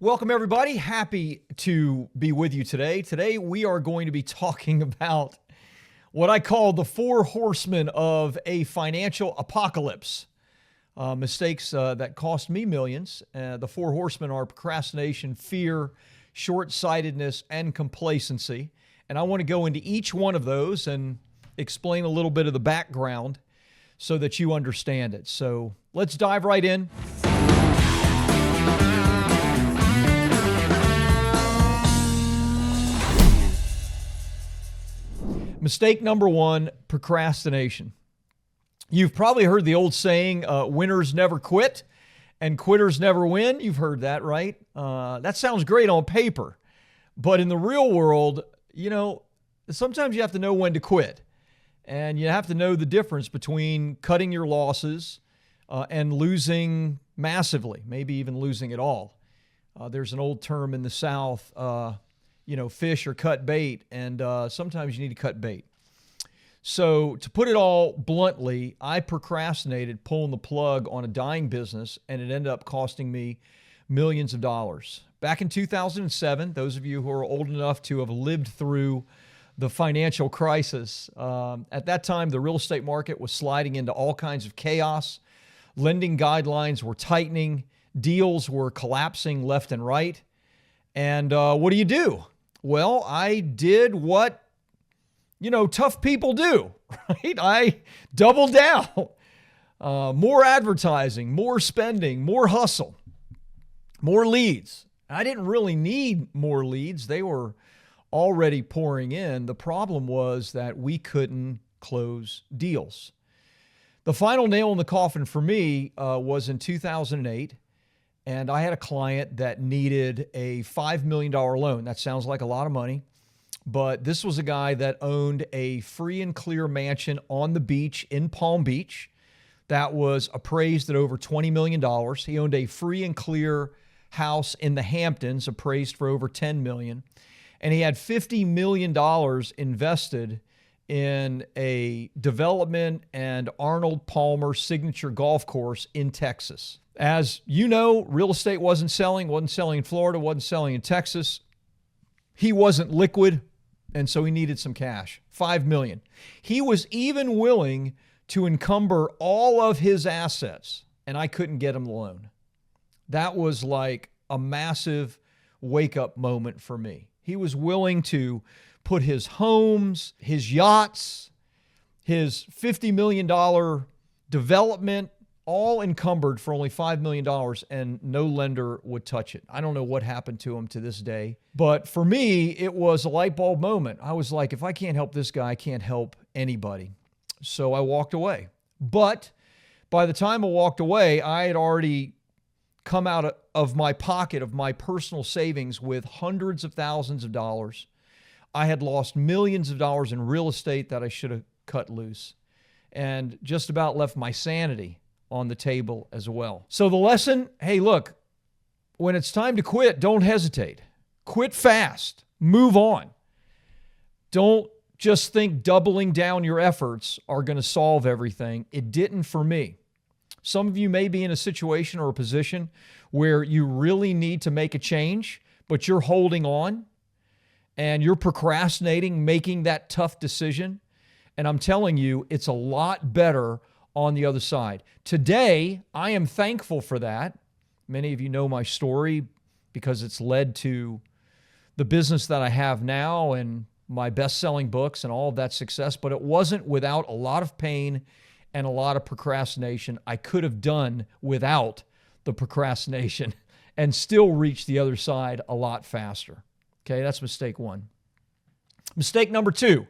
Welcome, everybody. Happy to be with you today. Today, we are going to be talking about what I call the Four Horsemen of a financial apocalypse. Mistakes that cost me millions. The Four Horsemen are procrastination, fear, short-sightedness, and complacency. And I want to go into each one of those and explain a little bit of the background so that you understand it. So let's dive right in. Mistake number one, procrastination. You've probably heard the old saying, winners never quit and quitters never win. You've heard that, right? That sounds great on paper. But in the real world, sometimes you have to know when to quit. And you have to know the difference between cutting your losses and losing massively, maybe even losing it all. There's an old term in the South, fish or cut bait, and sometimes you need to cut bait. So to put it all bluntly, I procrastinated pulling the plug on a dying business, and it ended up costing me millions of dollars. Back in 2007, those of you who are old enough to have lived through the financial crisis, at that time, the real estate market was sliding into all kinds of chaos. Lending guidelines were tightening. Deals were collapsing left and right. And what do? Well, I did what, tough people do, right? I doubled down. More advertising, more spending, more hustle, more leads. I didn't really need more leads. They were already pouring in. The problem was that we couldn't close deals. The final nail in the coffin for me was in 2008. And I had a client that needed a $5 million loan. That sounds like a lot of money, but this was a guy that owned a free and clear mansion on the beach in Palm Beach that was appraised at over $20 million. He owned a free and clear house in the Hamptons appraised for over $10 million. And he had $50 million invested in a development and Arnold Palmer signature golf course in Texas. As you know, real estate wasn't selling in Florida, wasn't selling in Texas. He wasn't liquid, and so he needed some cash, $5 million. He was even willing to encumber all of his assets, and I couldn't get him the loan. That was like a massive wake-up moment for me. He was willing to put his homes, his yachts, his $50 million development, all encumbered for only $5 million, and no lender would touch it. I don't know what happened to him to this day. But for me, it was a light bulb moment. I was like, if I can't help this guy, I can't help anybody. So I walked away. But by the time I walked away, I had already come out of my pocket, of my personal savings, with hundreds of thousands of dollars. I had lost millions of dollars in real estate that I should have cut loose, and just about left my sanity on the table as well. So the lesson, hey, look, when it's time to quit, don't hesitate. Quit fast. Move on. Don't just think doubling down your efforts are going to solve everything. It didn't for me. Some of you may be in a situation or a position where you really need to make a change, but you're holding on and you're procrastinating making that tough decision. And I'm telling you, it's a lot better on the other side. Today, I am thankful for that. Many of you know my story because it's led to the business that I have now and my best-selling books and all of that success, but it wasn't without a lot of pain and a lot of procrastination. I could have done without the procrastination and still reach the other side a lot faster. Okay, that's mistake one. Mistake number two,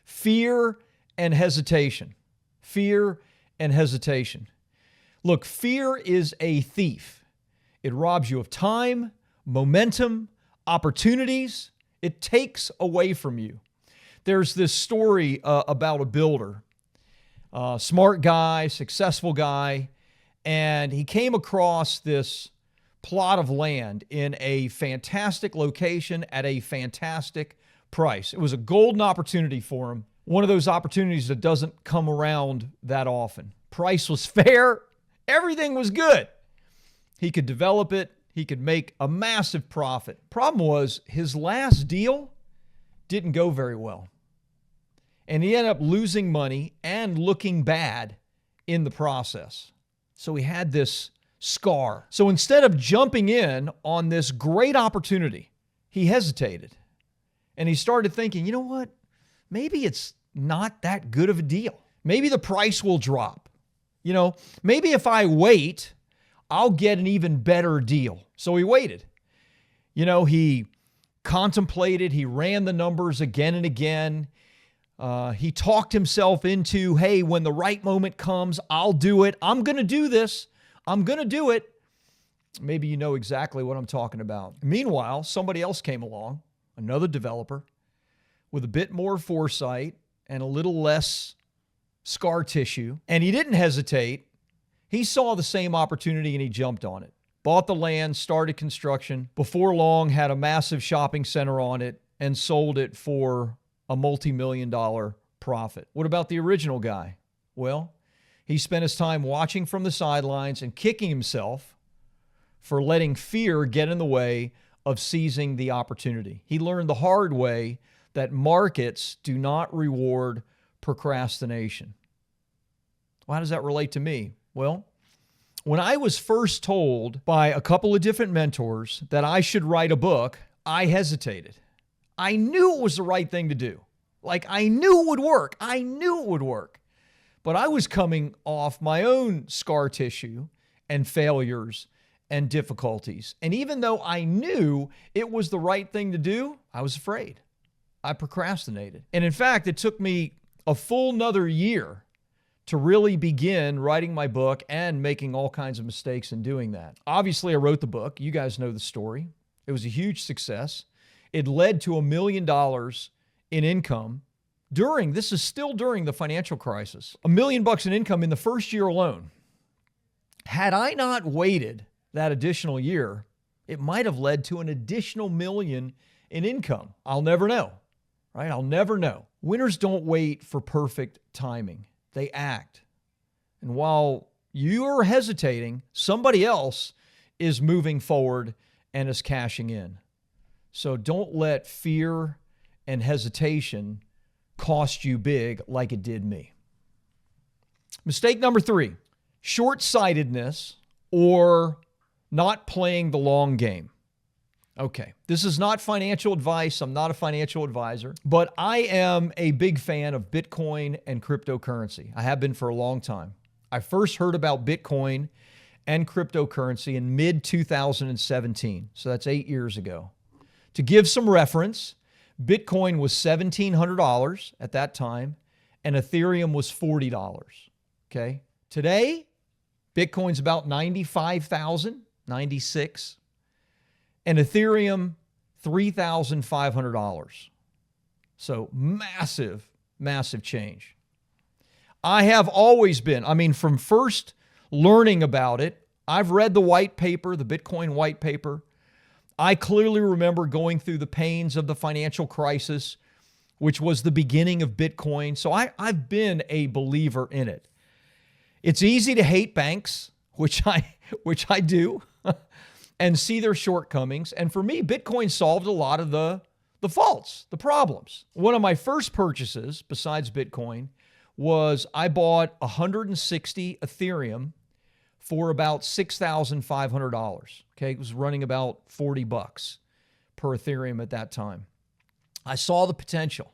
fear and hesitation. Fear and hesitation. Look, fear is a thief. It robs you of time, momentum, opportunities. It takes away from you. There's this story about a builder, smart guy, successful guy, and he came across this plot of land in a fantastic location at a fantastic price. It was a golden opportunity for him. One of those opportunities that doesn't come around that often. Price was fair. Everything was good. He could develop it. He could make a massive profit. Problem was, his last deal didn't go very well. And he ended up losing money and looking bad in the process. So he had this scar. So instead of jumping in on this great opportunity, he hesitated. And he started thinking, you know what? Maybe it's not that good of a deal. Maybe the price will drop. Maybe if I wait, I'll get an even better deal. So he waited. He contemplated, he ran the numbers again and again. He talked himself into, hey, when the right moment comes, I'll do it. I'm going to do this. I'm going to do it. Maybe you know exactly what I'm talking about. Meanwhile, somebody else came along, another developer, with a bit more foresight and a little less scar tissue. And he didn't hesitate. He saw the same opportunity and he jumped on it. Bought the land, started construction. Before long, had a massive shopping center on it and sold it for a multi-million-dollar profit. What about the original guy? Well, he spent his time watching from the sidelines and kicking himself for letting fear get in the way of seizing the opportunity. He learned the hard way that markets do not reward procrastination. Well, how does that relate to me? Well, when I was first told by a couple of different mentors that I should write a book, I hesitated. I knew it was the right thing to do. I knew it would work. I knew it would work. But I was coming off my own scar tissue and failures and difficulties. And even though I knew it was the right thing to do, I was afraid. I procrastinated. And in fact, it took me a full another year to really begin writing my book and making all kinds of mistakes in doing that. Obviously, I wrote the book. You guys know the story. It was a huge success. It led to $1 million in income this is still during the financial crisis. $1 million in income in the first year alone. Had I not waited that additional year, it might have led to an additional $1 million in income. I'll never know, right? I'll never know. Winners don't wait for perfect timing. They act. And while you're hesitating, somebody else is moving forward and is cashing in. So don't let fear and hesitation cost you big like it did me. Mistake number 3, short-sightedness or not playing the long game. Okay, this is not financial advice. I'm not a financial advisor, but I am a big fan of Bitcoin and cryptocurrency. I have been for a long time. I first heard about Bitcoin and cryptocurrency in mid-2017, so that's 8 years ago. To give some reference, Bitcoin was $1,700 at that time, and Ethereum was $40. Okay. Today, Bitcoin's about $95,000, $96,000, and Ethereum $3,500. So massive, massive change. I have always been, from first learning about it, I've read the white paper, the Bitcoin white paper. I clearly remember going through the pains of the financial crisis, which was the beginning of Bitcoin. So I've been a believer in it. It's easy to hate banks, which I do, and see their shortcomings. And for me, Bitcoin solved a lot of the faults, the problems. One of my first purchases, besides Bitcoin, was I bought 160 Ethereum for about $6,500. Okay, it was running about $40 per Ethereum at that time. I saw the potential,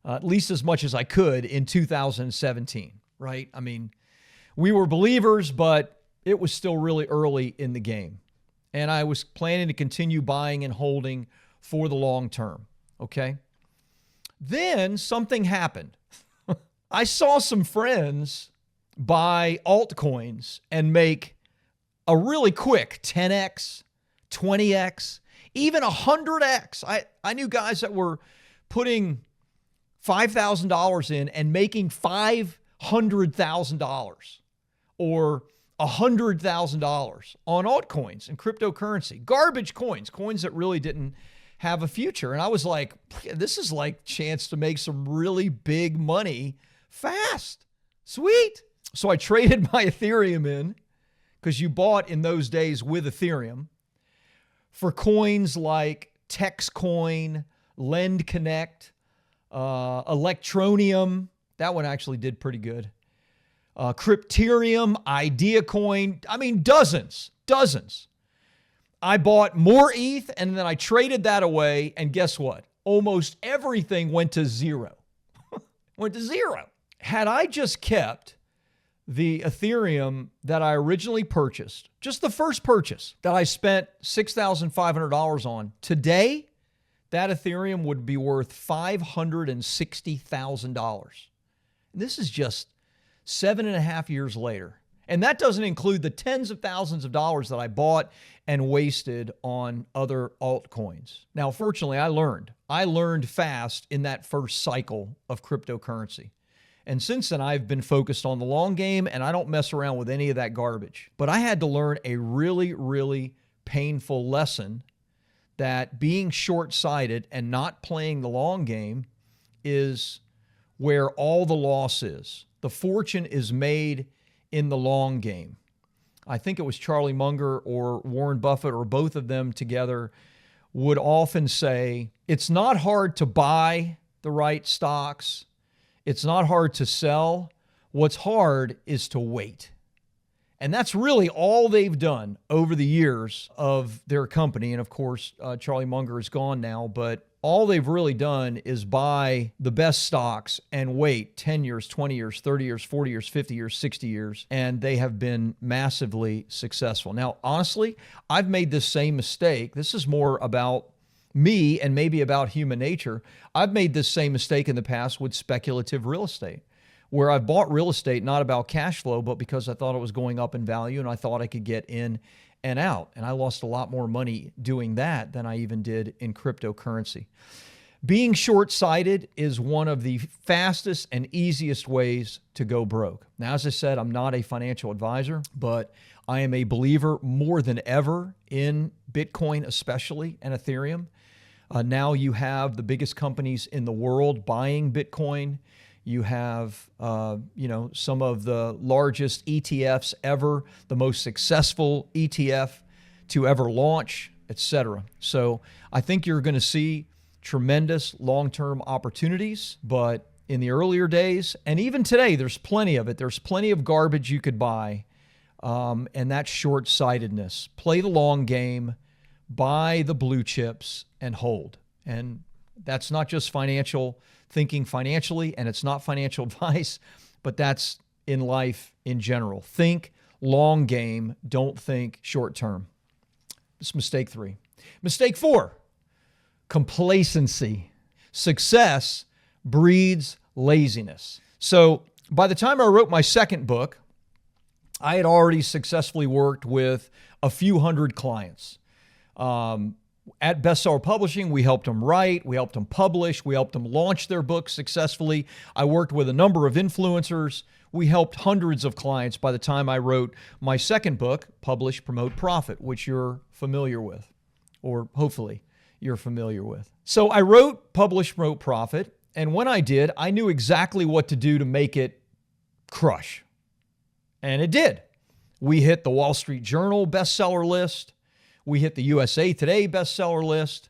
at least as much as I could in 2017, right? We were believers, but it was still really early in the game. And I was planning to continue buying and holding for the long term, okay? Then something happened. I saw some friends buy altcoins and make a really quick 10x, 20x, even 100x. I knew guys that were putting $5,000 in and making $500,000 or $100,000 on altcoins and cryptocurrency. Garbage coins that really didn't have a future. And I was like, this is like chance to make some really big money fast. Sweet. So I traded my Ethereum in because you bought in those days with Ethereum. for coins like TexCoin, Lend Connect, Electronium. That one actually did pretty good. Crypterium, IdeaCoin. I mean, dozens. I bought more ETH and then I traded that away. And guess what? Almost everything went to zero. Had I just kept the Ethereum that I originally purchased, just the first purchase that I spent $6,500 on, today, that Ethereum would be worth $560,000. This is just 7.5 years later. And that doesn't include the tens of thousands of dollars that I bought and wasted on other altcoins. Now, fortunately, I learned fast in that first cycle of cryptocurrency. And since then, I've been focused on the long game, and I don't mess around with any of that garbage. But I had to learn a really, really painful lesson that being short-sighted and not playing the long game is where all the loss is. The fortune is made in the long game. I think it was Charlie Munger or Warren Buffett or both of them together would often say, it's not hard to buy the right stocks. It's not hard to sell. What's hard is to wait. And that's really all they've done over the years of their company. And of course, Charlie Munger is gone now, but all they've really done is buy the best stocks and wait 10 years, 20 years, 30 years, 40 years, 50 years, 60 years, and they have been massively successful. Now, honestly, I've made this same mistake. This is more about me and maybe about human nature. I've made this same mistake in the past with speculative real estate, where I've bought real estate not about cash flow, but because I thought it was going up in value and I thought I could get in and out. And I lost a lot more money doing that than I even did in cryptocurrency. Being short-sighted is one of the fastest and easiest ways to go broke. Now, as I said, I'm not a financial advisor, but I am a believer more than ever in Bitcoin, especially, and Ethereum. Now you have the biggest companies in the world buying Bitcoin. You have, some of the largest ETFs ever, the most successful ETF to ever launch, etc. So I think you're going to see tremendous long-term opportunities, but in the earlier days, and even today, there's plenty of it. There's plenty of garbage you could buy, and that's short-sightedness. Play the long game, buy the blue chips, and hold. And that's not just thinking financially, and it's not financial advice, but that's in life in general. Think long game, don't think short term. This is mistake 3. Mistake 4, complacency. Success breeds laziness. So by the time I wrote my second book, I had already successfully worked with a few hundred clients. At Bestseller Publishing, we helped them write, we helped them publish, we helped them launch their books successfully. I worked with a number of influencers. We helped hundreds of clients by the time I wrote my second book, Publish, Promote, Profit, which you're familiar with, or hopefully you're familiar with. So I wrote Publish, Promote, Profit, and when I did, I knew exactly what to do to make it crush. And it did. We hit the Wall Street Journal bestseller list. We hit the USA Today bestseller list.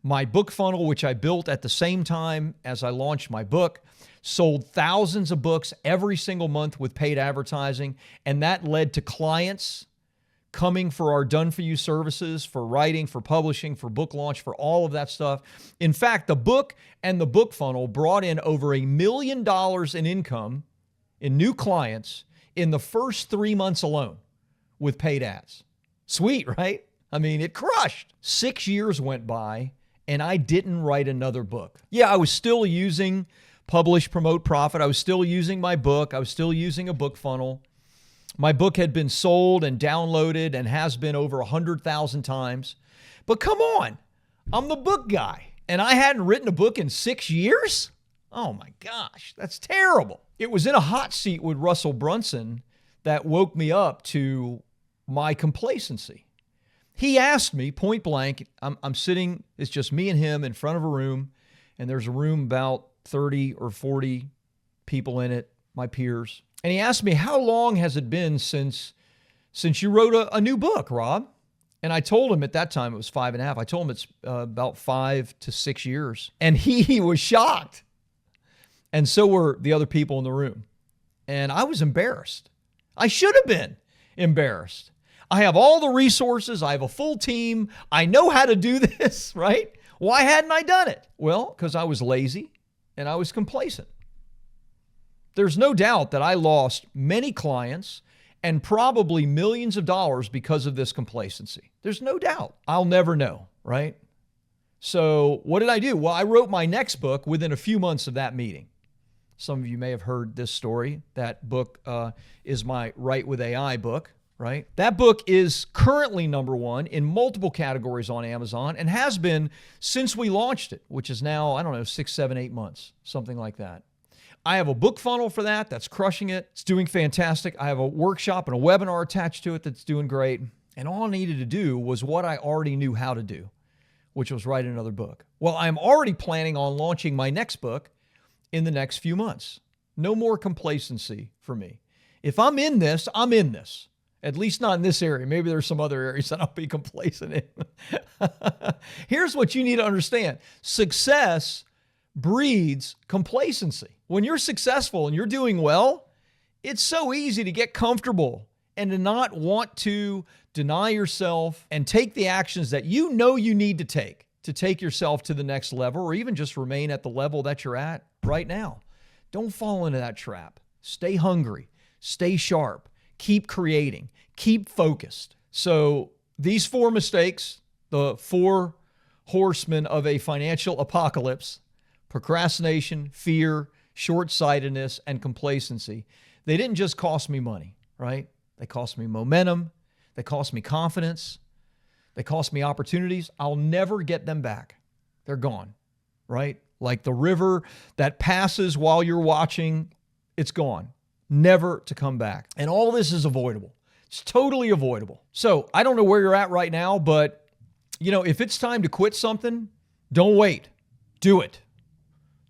My book funnel, which I built at the same time as I launched my book, sold thousands of books every single month with paid advertising. And that led to clients coming for our done-for-you services, for writing, for publishing, for book launch, for all of that stuff. In fact, the book and the book funnel brought in over $1 million in income in new clients in the first 3 months alone with paid ads. Sweet, right? I mean, it crushed. 6 years went by and I didn't write another book. Yeah, I was still using Publish, Promote, Profit. I was still using my book. I was still using a book funnel. My book had been sold and downloaded and has been over 100,000 times. But come on, I'm the book guy and I hadn't written a book in 6 years? Oh my gosh, that's terrible. It was in a hot seat with Russell Brunson that woke me up to my complacency. He asked me point blank, I'm sitting, it's just me and him in front of a room, and there's a room about 30 or 40 people in it, my peers. And he asked me, how long has it been since you wrote a new book, Rob? And I told him at that time it was 5.5. I told him it's about 5 to 6 years. And he was shocked. And so were the other people in the room. And I was embarrassed. I should have been embarrassed. I have all the resources. I have a full team. I know how to do this, right? Why hadn't I done it? Well, because I was lazy and I was complacent. There's no doubt that I lost many clients and probably millions of dollars because of this complacency. There's no doubt. I'll never know, right? So what did I do? Well, I wrote my next book within a few months of that meeting. Some of you may have heard this story. That book is my Write with AI book, right? That book is currently #1 in multiple categories on Amazon and has been since we launched it, which is now, I don't know, 6, 7, 8 months, something like that. I have a book funnel for that. That's crushing it. It's doing fantastic. I have a workshop and a webinar attached to it that's doing great. And all I needed to do was what I already knew how to do, which was write another book. Well, I'm already planning on launching my next book in the next few months. No more complacency for me. If I'm in this, I'm in this. At least not in this area. Maybe there's some other areas that I'll be complacent in. Here's what you need to understand. Success breeds complacency. When you're successful and you're doing well, it's so easy to get comfortable and to not want to deny yourself and take the actions that you know you need to take yourself to the next level, or even just remain at the level that you're at right now. Don't fall into that trap. Stay hungry, stay sharp, keep creating, keep focused. So these 4 mistakes, the 4 horsemen of a financial apocalypse: procrastination, fear, short-sightedness, and complacency. They didn't just cost me money, right? They cost me momentum. They cost me confidence. They cost me opportunities. I'll never get them back. They're gone, right? Like the river that passes while you're watching, it's gone, never to come back. And all this is avoidable. It's totally avoidable. So I don't know where you're at right now, but if it's time to quit something, don't wait. Do it.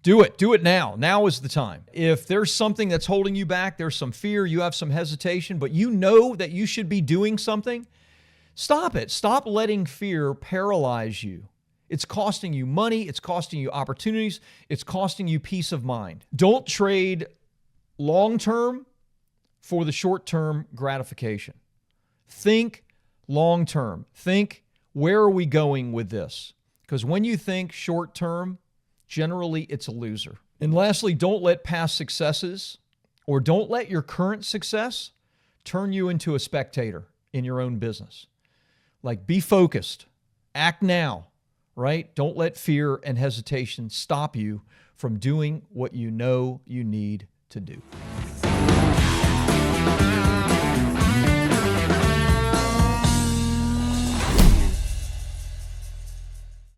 Do it. Do it now. Now is the time. If there's something that's holding you back, there's some fear, you have some hesitation, but you know that you should be doing something, stop it. Stop letting fear paralyze you. It's costing you money. It's costing you opportunities. It's costing you peace of mind. Don't trade long-term for the short-term gratification. Think long-term. Think, where are we going with this? Because when you think short-term, generally, it's a loser. And lastly, don't let past successes, or don't let your current success turn you into a spectator in your own business. Like, be focused. Act now, right? Don't let fear and hesitation stop you from doing what you know you need to do.